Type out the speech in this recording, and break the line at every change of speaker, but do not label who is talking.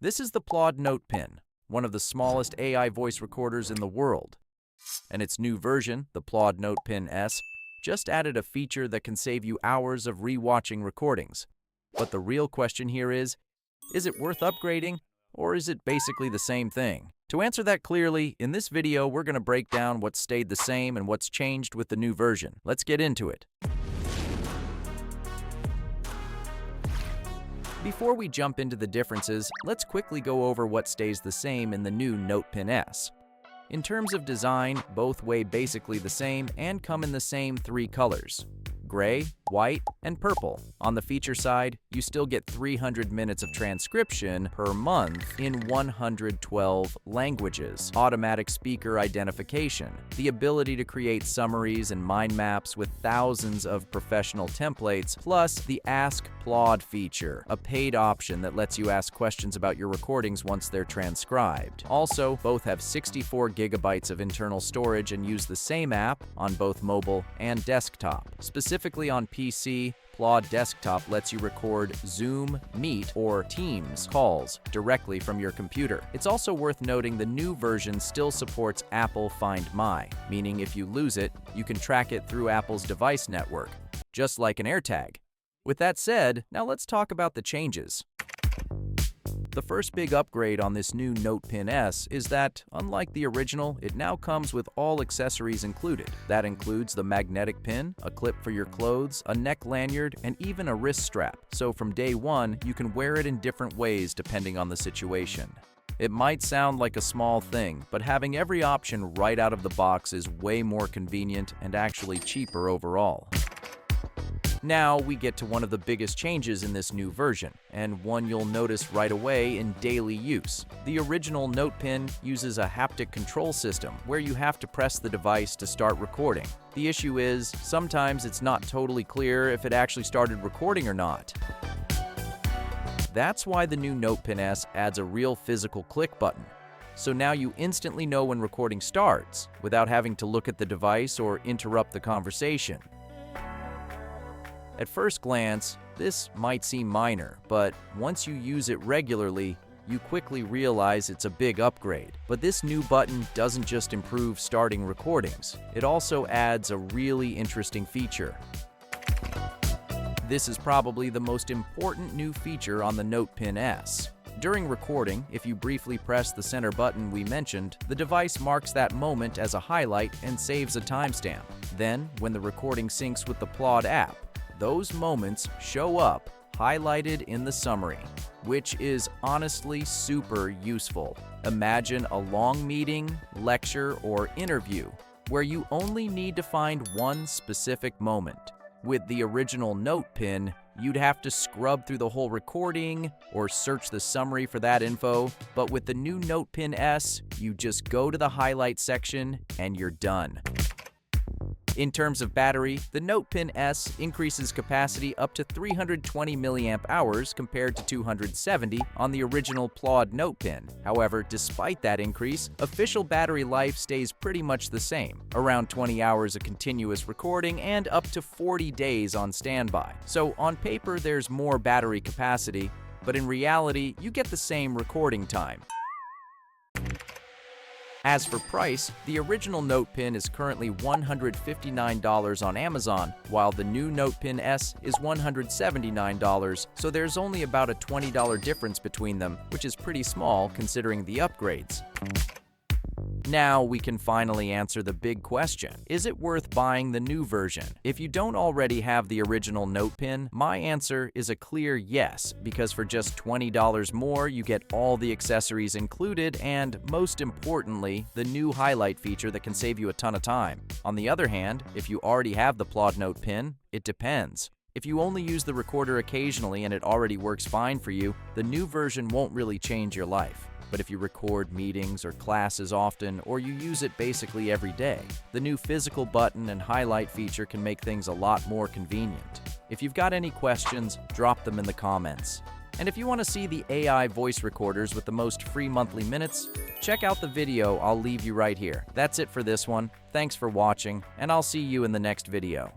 This is the PLAUD NotePin, one of the smallest AI voice recorders in the world. And its new version, the PLAUD NotePin S, just added a feature that can save you hours of re-watching recordings. But the real question here is it worth upgrading, or is it basically the same thing? To answer that clearly, in this video we're going to break down what stayed the same and what's changed with the new version. Let's get into it. Before we jump into the differences, let's quickly go over what stays the same in the new NotePin S. In terms of design, both weigh basically the same and come in the same three colors: gray, white, and purple. On the feature side, you still get 300 minutes of transcription per month in 112 languages, automatic speaker identification, the ability to create summaries and mind maps with thousands of professional templates, plus the Ask PLAUD feature, a paid option that lets you ask questions about your recordings once they're transcribed. Also, both have 64 gigabytes of internal storage and use the same app on both mobile and desktop. Specifically on PC, PLAUD Desktop lets you record Zoom, Meet, or Teams calls directly from your computer. It's also worth noting the new version still supports Apple Find My, meaning if you lose it, you can track it through Apple's device network, just like an AirTag. With that said, now let's talk about the changes. The first big upgrade on this new NotePin S is that, unlike the original, it now comes with all accessories included. That includes the magnetic pin, a clip for your clothes, a neck lanyard, and even a wrist strap. So from day one, you can wear it in different ways depending on the situation. It might sound like a small thing, but having every option right out of the box is way more convenient and actually cheaper overall. Now we get to one of the biggest changes in this new version, and one you'll notice right away in daily use. The original NotePin uses a haptic control system where you have to press the device to start recording. The issue is, sometimes it's not totally clear if it actually started recording or not. That's why the new NotePin S adds a real physical click button. So now you instantly know when recording starts, without having to look at the device or interrupt the conversation. At first glance, this might seem minor, but once you use it regularly, you quickly realize it's a big upgrade. But this new button doesn't just improve starting recordings, it also adds a really interesting feature. This is probably the most important new feature on the NotePin S. During recording, if you briefly press the center button we mentioned, the device marks that moment as a highlight and saves a timestamp. Then, when the recording syncs with the PLAUD app, those moments show up highlighted in the summary, which is honestly super useful. Imagine a long meeting, lecture, or interview where you only need to find one specific moment. With the original NotePin, you'd have to scrub through the whole recording or search the summary for that info, but with the new NotePin S, you just go to the highlight section and you're done. In terms of battery, the NotePin S increases capacity up to 320 mAh compared to 270 on the original PLAUD NotePin. However, despite that increase, official battery life stays pretty much the same, around 20 hours of continuous recording and up to 40 days on standby. So on paper, there's more battery capacity, but in reality, you get the same recording time. As for price, the original NotePin is currently $159 on Amazon, while the new NotePin S is $179, so there's only about a $20 difference between them, which is pretty small considering the upgrades. Now we can finally answer the big question: is it worth buying the new version? If you don't already have the original NotePin, my answer is a clear yes, because for just $20 more, you get all the accessories included and, most importantly, the new highlight feature that can save you a ton of time. On the other hand, if you already have the PLAUD NotePin, it depends. If you only use the recorder occasionally and it already works fine for you, the new version won't really change your life. But if you record meetings or classes often, or you use it basically every day, the new physical button and highlight feature can make things a lot more convenient. If you've got any questions, drop them in the comments. And if you want to see the AI voice recorders with the most free monthly minutes, check out the video I'll leave you right here. That's it for this one. Thanks for watching, and I'll see you in the next video.